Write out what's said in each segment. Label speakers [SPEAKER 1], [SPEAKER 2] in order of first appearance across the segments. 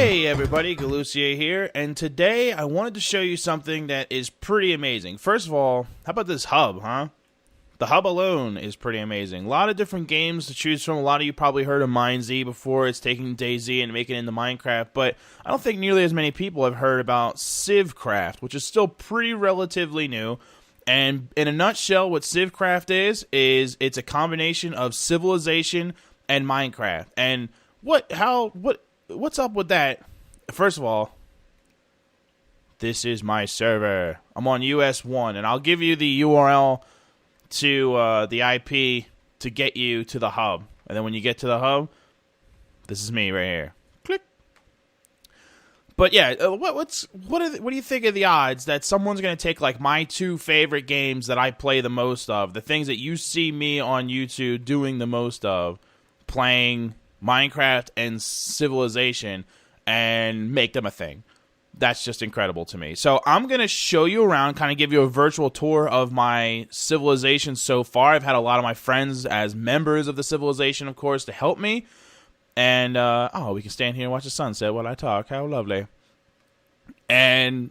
[SPEAKER 1] Hey everybody, Galucia here, and today I wanted to show you something that is pretty amazing. First of all, how about this hub, huh? The hub alone is pretty amazing. A lot of different games to choose from. A lot of you probably heard of MineZ before. It's taking DayZ and making it into Minecraft, but I don't think nearly as many people have heard about CivCraft, which is still pretty relatively new. And in a nutshell, what CivCraft is it's a combination of Civilization and Minecraft. And what's up with that? First of all, this is my server. I'm on US1, and I'll give you the URL to the IP to get you to the hub. And then when you get to the hub, this is me right here. Click. But yeah, what do you think of the odds that someone's going to take like my two favorite games that I play the most of, the things that you see me on YouTube doing the most of, playing Minecraft and Civilization, and make them a thing? That's just incredible to me. So I'm going to show you around, kind of give you a virtual tour of my Civilization so far. I've had a lot of my friends as members of the Civilization, of course, to help me. And, oh, we can stand here and watch the sunset while I talk. How lovely. And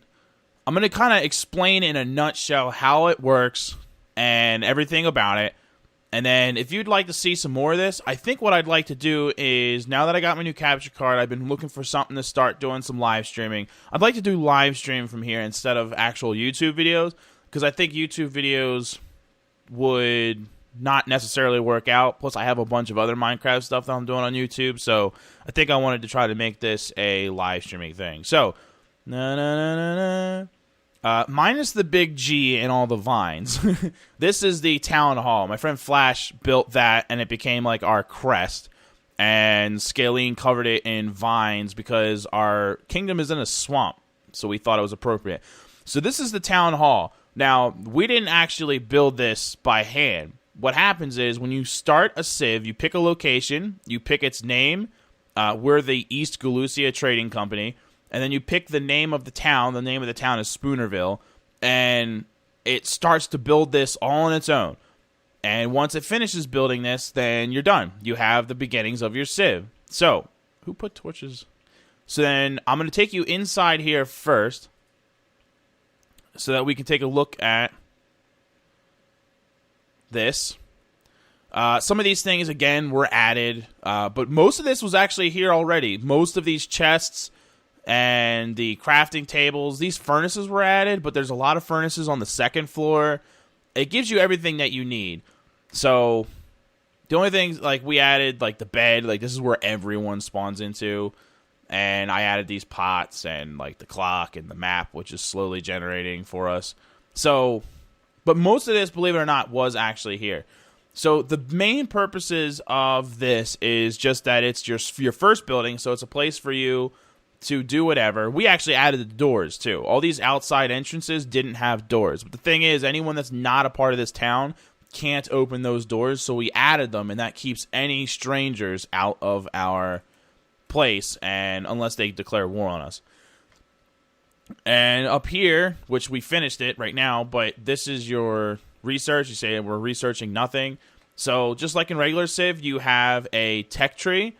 [SPEAKER 1] I'm going to kind of explain in a nutshell how it works and everything about it. And then if you'd like to see some more of this, I think what I'd like to do is, now that I got my new capture card, I've been looking for something to start doing some live streaming. I'd like to do live stream from here instead of actual YouTube videos, because I think YouTube videos would not necessarily work out. Plus, I have a bunch of other Minecraft stuff that I'm doing on YouTube, so I think I wanted to try to make this a live streaming thing. So, minus the big G and all the vines. This is the town hall. My friend Flash built that, and it became like our crest. And Scalene covered it in vines because our kingdom is in a swamp, so we thought it was appropriate. So this is the town hall. Now, we didn't actually build this by hand. What happens is when you start a civ, you pick a location, you pick its name. We're the East Galucia Trading Company. And then you pick the name of the town. The name of the town is Spoonerville. And it starts to build this all on its own. And once it finishes building this, then you're done. You have the beginnings of your civ. So, who put torches? So then I'm going to take you inside here first, so that we can take a look at this. Some of these things, again, were added. But most of this was actually here already. Most of these chests and the crafting tables, these furnaces were added, but there's a lot of furnaces on the second floor. It gives you everything that you need. So the only things, like, we added, like, the bed, like, this is where everyone spawns into. And I added these pots and, like, the clock and the map, which is slowly generating for us. So, but most of this, believe it or not, was actually here. So the main purposes of this is just that it's your first building, so it's a place for you to do whatever. We actually added the doors, too. All these outside entrances didn't have doors. But the thing is, anyone that's not a part of this town can't open those doors, so we added them, and that keeps any strangers out of our place, and unless they declare war on us. And up here, which we finished it right now, but this is your research. You say we're researching nothing. So just like in regular Civ, you have a tech tree,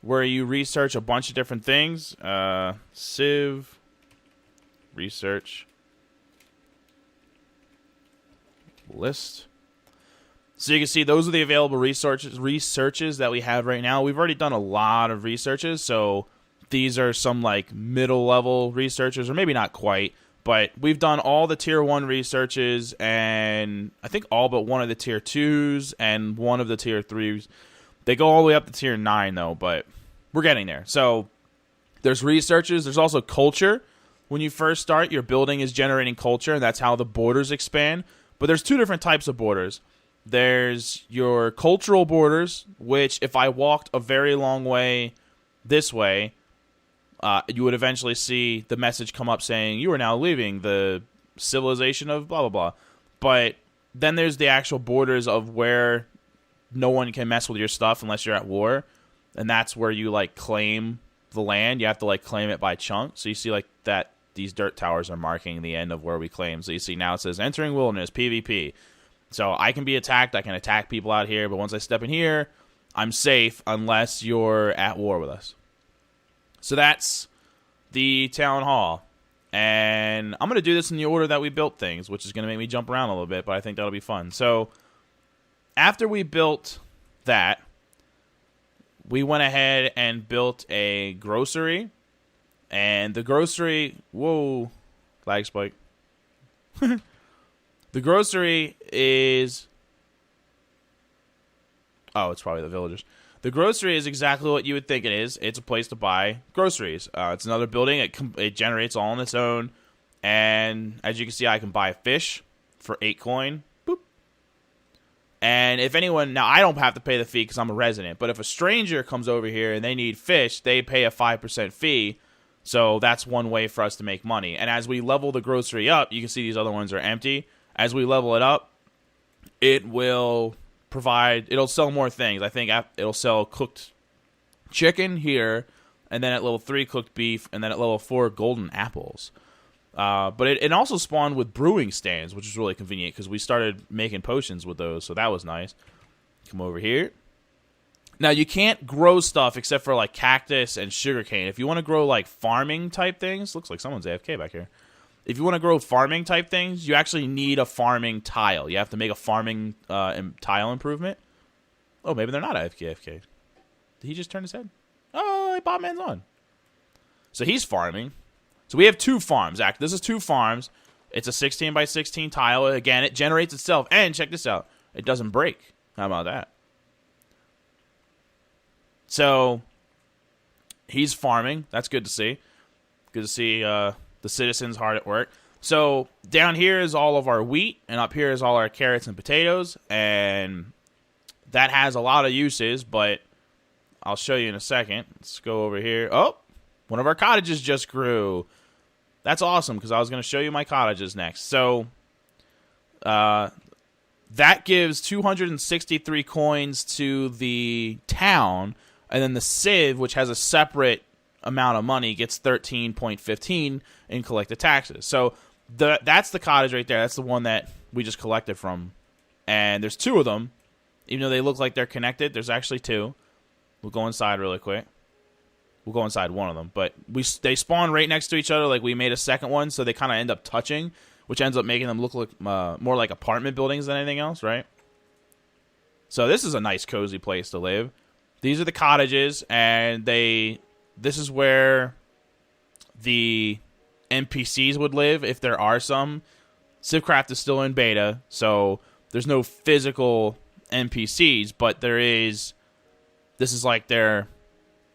[SPEAKER 1] where you research a bunch of different things. Civ research list. So you can see those are the available researches that we have right now. We've already done a lot of researches, so these are some like middle level researchers, or maybe not quite, but we've done all the tier 1 researches, and I think all but one of the tier 2s and one of the tier 3s. They go all the way up to tier 9, though, but we're getting there. So there's researches. There's also culture. When you first start, your building is generating culture, and that's how the borders expand. But there's two different types of borders. There's your cultural borders, which if I walked a very long way this way, you would eventually see the message come up saying, you are now leaving the civilization of blah, blah, blah. But then there's the actual borders of where no one can mess with your stuff unless you're at war, and that's where you like claim the land. You have to like claim it by chunk. So you see like that these dirt towers are marking the end of where we claim. So you see now it says entering wilderness PvP. So I can be attacked. I can attack people out here, but once I step in here, I'm safe unless you're at war with us. So that's the town hall. And I'm going to do this in the order that we built things, which is going to make me jump around a little bit, but I think that'll be fun. So, after we built that, we went ahead and built a grocery. And the grocery... Whoa. Lag spike. The grocery is... Oh, it's probably the villagers. The grocery is exactly what you would think it is. It's a place to buy groceries. It's another building. It generates all on its own. And as you can see, I can buy fish for 8 coin. Boop. And if anyone... Now, I don't have to pay the fee because I'm a resident. But if a stranger comes over here and they need fish, they pay a 5% fee. So that's one way for us to make money. And as we level the grocery up, you can see these other ones are empty. As we level it up, it will... it'll sell more things. I think it'll sell cooked chicken here, and then at level 3 cooked beef, and then at level 4 golden apples. But it also spawned with brewing stands, which is really convenient because we started making potions with those, so that was nice. Come over here. Now you can't grow stuff except for like cactus and sugarcane. If you want to grow like farming type things, looks like someone's AFK back here. If you want to grow farming type things, you actually need a farming tile. You have to make a farming tile improvement. Oh, maybe they're not AFK. Did he just turn his head? Oh, Botman's on. So he's farming. So we have 2 farms. This is 2 farms. It's a 16 by 16 tile. Again, it generates itself. And check this out. It doesn't break. How about that? So he's farming. That's good to see. Good to see... the citizens hard at work. So down here is all of our wheat, and up here is all our carrots and potatoes, and that has a lot of uses, but I'll show you in a second. Let's go over here. Oh, one of our cottages just grew. That's awesome, because I was going to show you my cottages next. So that gives 263 coins to the town, and then the Civ, which has a separate amount of money, gets 13.15 in collected taxes. So that's the cottage right there. That's the one that we just collected from. And there's 2 of them. Even though they look like they're connected, there's actually 2. We'll go inside really quick. We'll go inside one of them. But they spawn right next to each other like we made a second one, so they kind of end up touching, which ends up making them look like more like apartment buildings than anything else, right? So this is a nice, cozy place to live. These are the cottages, and this is where the NPCs would live, if there are some. CivCraft is still in beta, so there's no physical NPCs, but there is... This is like their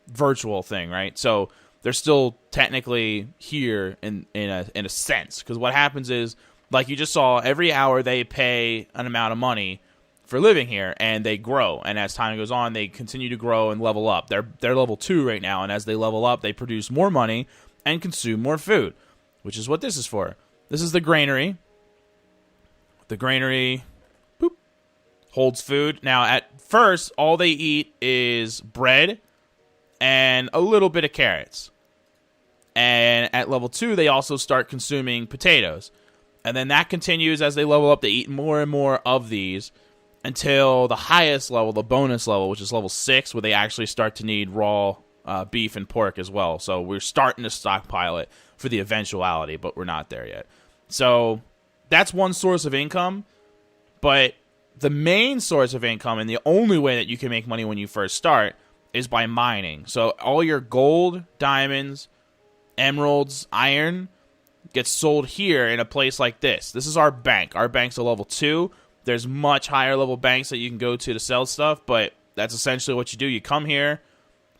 [SPEAKER 1] virtual thing, right? So they're still technically here in a sense, because what happens is, like you just saw, every hour they pay an amount of money for living here, and they grow. And as time goes on, they continue to grow and level up. They're level 2 right now, and as they level up, they produce more money and consume more food, which is what this is for. This is the granary. The granary, boop, holds food. Now, at first, all they eat is bread and a little bit of carrots. And at level 2, they also start consuming potatoes. And then that continues as they level up. They eat more and more of these until the highest level, the bonus level, which is level 6, where they actually start to need raw beef and pork as well. So we're starting to stockpile it for the eventuality, but we're not there yet. So that's one source of income, but the main source of income, and the only way that you can make money when you first start, is by mining. So all your gold, diamonds, emeralds, iron gets sold here in a place like this. This is our bank. Our bank's a level 2. There's much higher level banks that you can go to sell stuff, but that's essentially what you do. You come here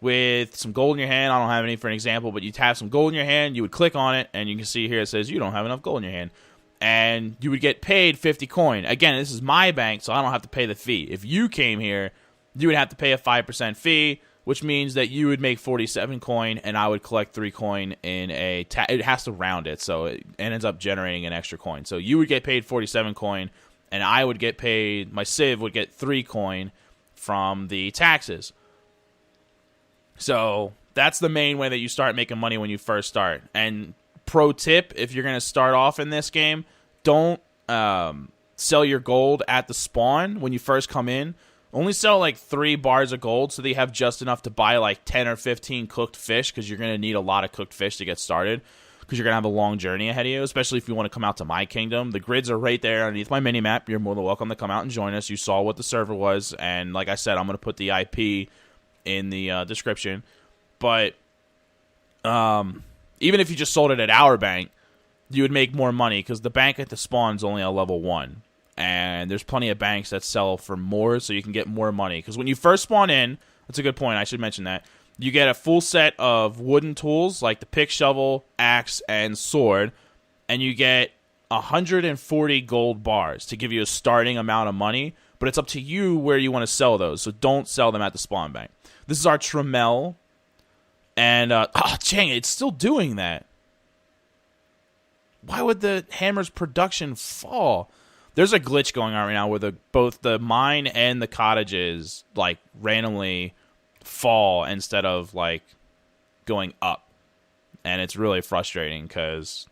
[SPEAKER 1] with some gold in your hand. I don't have any for an example, but you have some gold in your hand. You would click on it, and you can see here it says you don't have enough gold in your hand. And you would get paid 50 coin. Again, this is my bank, so I don't have to pay the fee. If you came here, you would have to pay a 5% fee, which means that you would make 47 coin, and I would collect 3 coin in a... it has to round it, so it ends up generating an extra coin. So you would get paid 47 coin, and I would get paid... My Civ would get 3 coin from the taxes. So that's the main way that you start making money when you first start. And pro tip, if you're going to start off in this game, don't sell your gold at the spawn when you first come in. only sell like 3 bars of gold so that you have just enough to buy like 10 or 15 cooked fish, because you're going to need a lot of cooked fish to get started, because you're going to have a long journey ahead of you, especially if you want to come out to my kingdom. The grids are right there underneath my mini-map. You're more than welcome to come out and join us. You saw what the server was, and like I said, I'm going to put the IP in the description. But even if you just sold it at our bank, you would make more money, because the bank at the spawn is only a level 1. And there's plenty of banks that sell for more, so you can get more money. Because when you first spawn in, that's a good point, I should mention that, you get a full set of wooden tools, like the pick, shovel, axe, and sword, and you get 140 gold bars to give you a starting amount of money, but it's up to you where you want to sell those, so don't sell them at the spawn bank. This is our Tremel, and, oh, dang it, it's still doing that. Why would the hammer's production fall? There's a glitch going on right now where both the mine and the cottages, like, randomly fall instead of, like, going up. And it's really frustrating because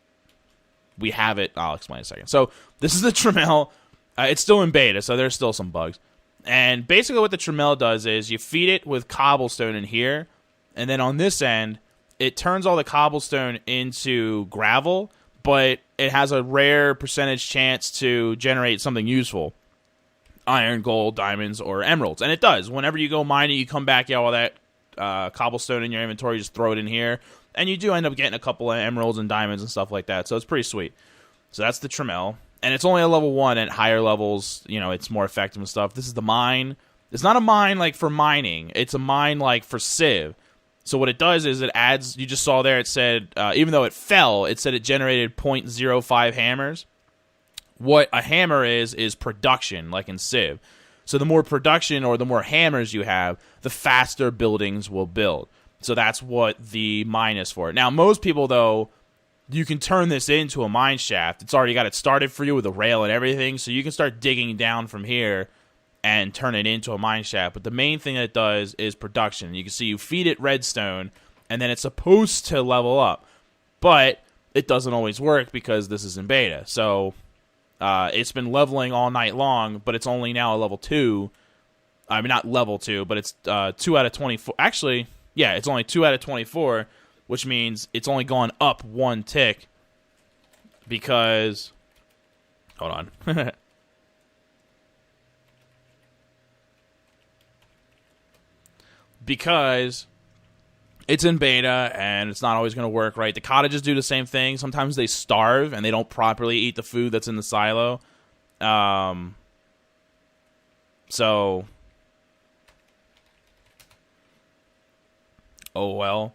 [SPEAKER 1] we have it. I'll explain in a second. So this is the Tremel. It's still in beta, so there's still some bugs. And basically what the Tremel does is you feed it with cobblestone in here, and then on this end, it turns all the cobblestone into gravel, but it has a rare percentage chance to generate something useful. Iron, gold, diamonds, or emeralds. And it does. Whenever you go mining, you come back, you have all that cobblestone in your inventory, you just throw it in here, and you do end up getting a couple of emeralds and diamonds and stuff like that, so it's pretty sweet. So that's the Tremel. And it's only a level 1. At higher levels, you know, it's more effective and stuff. This is the mine. It's not a mine like for mining. It's a mine like for Civ. So what it does is it adds, you just saw there, it said, even though it fell, it said it generated 0.05 hammers. What a hammer is production, like in Civ. So the more production or the more hammers you have, the faster buildings will build. So that's what the mine is for. Now, most people, though, you can turn this into a mine shaft. It's already got it started for you with a rail and everything, so you can start digging down from here and turn it into a mine shaft. But the main thing that it does is production. You can see you feed it redstone, and then it's supposed to level up. But it doesn't always work because this is in beta. So it's been leveling all night long, but it's only now a level 2. I mean, not level 2, but it's 2 out of 24. Actually, yeah, it's only 2 out of 24, which means it's only gone up 1 tick because... Hold on. Because it's in beta and it's not always going to work right. The cottages do the same thing. Sometimes they starve and they don't properly eat the food that's in the silo. So, oh well.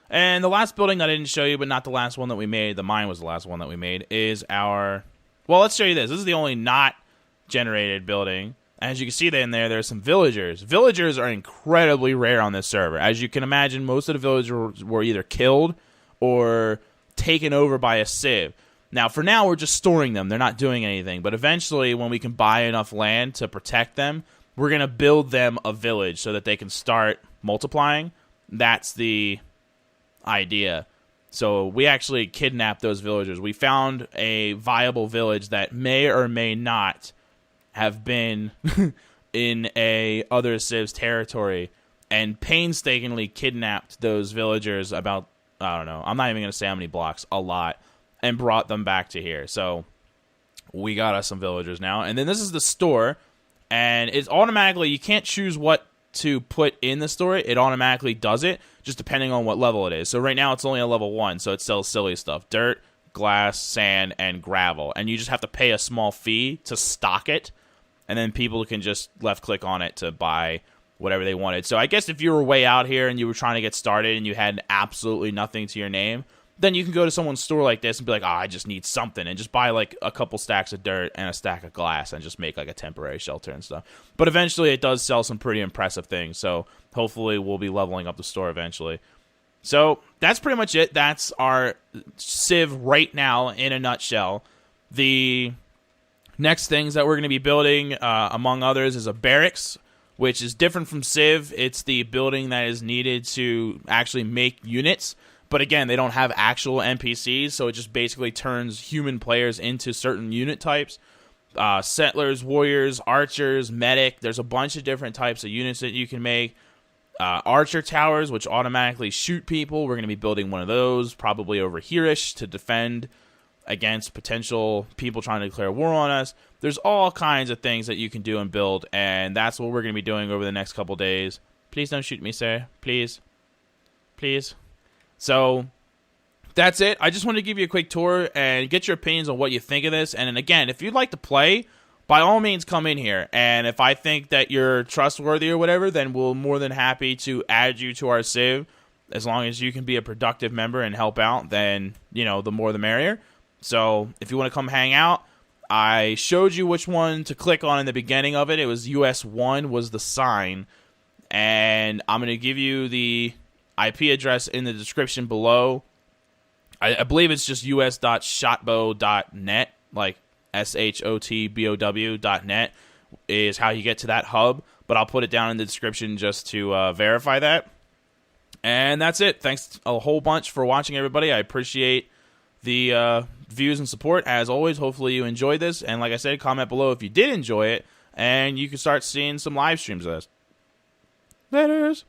[SPEAKER 1] And the last building that I didn't show you, but not the last one that we made, the mine was the last one that we made, is our... Well, let's show you this. This is the only not generated building. As you can see in there, there's some villagers. Villagers are incredibly rare on this server. As you can imagine, most of the villagers were either killed or taken over by a civ. Now, for now, we're just storing them. They're not doing anything. But eventually, when we can buy enough land to protect them, we're going to build them a village so that they can start multiplying. That's the idea. So we actually kidnapped those villagers. We found a viable village that may or may not have been in a other civ's territory and painstakingly kidnapped those villagers about, I don't know, I'm not even going to say how many blocks, a lot, and brought them back to here. So we got us some villagers now. And then this is the store, and it's automatically, you can't choose what to put in the store. It automatically does it, just depending on what level it is. So right now it's only a level 1, so it sells silly stuff. Dirt, glass, sand, and gravel. And you just have to pay a small fee to stock it, and then people can just left-click on it to buy whatever they wanted. So I guess if you were way out here and you were trying to get started and you had absolutely nothing to your name, then you can go to someone's store like this and be like, I just need something, and just buy like a couple stacks of dirt and a stack of glass and just make like a temporary shelter and stuff. But eventually it does sell some pretty impressive things, so hopefully we'll be leveling up the store eventually. So that's pretty much it. That's our Civ right now in a nutshell. The next things that we're going to be building, among others, is a barracks, which is different from Civ. It's the building that is needed to actually make units. But again, they don't have actual NPCs, so it just basically turns human players into certain unit types. settlers, warriors, archers, medic. There's a bunch of different types of units that you can make. Archer towers, which automatically shoot people. We're going to be building one of those, probably over here-ish, to defend against potential people trying to declare war on us. There's all kinds of things that you can do and build, and that's what we're going to be doing over the next couple days. Please don't shoot me, sir. Please. Please. So, that's it. I just wanted to give you a quick tour and get your opinions on what you think of this. And then again, if you'd like to play, by all means come in here. And if I think that you're trustworthy or whatever, then we'll more than happy to add you to our Civ. As long as you can be a productive member and help out, then, you know, the more the merrier. So, if you want to come hang out, I showed you which one to click on in the beginning of it. It was US1 was the sign. And I'm going to give you the IP address in the description below. I believe it's just us.shotbow.net, like SHOTBOW.net is how you get to that hub. But I'll put it down in the description just to verify that. And that's it. Thanks a whole bunch for watching, everybody. I appreciate the views and support. As always, hopefully you enjoyed this. And like I said, comment below if you did enjoy it. And you can start seeing some live streams of this. Laters.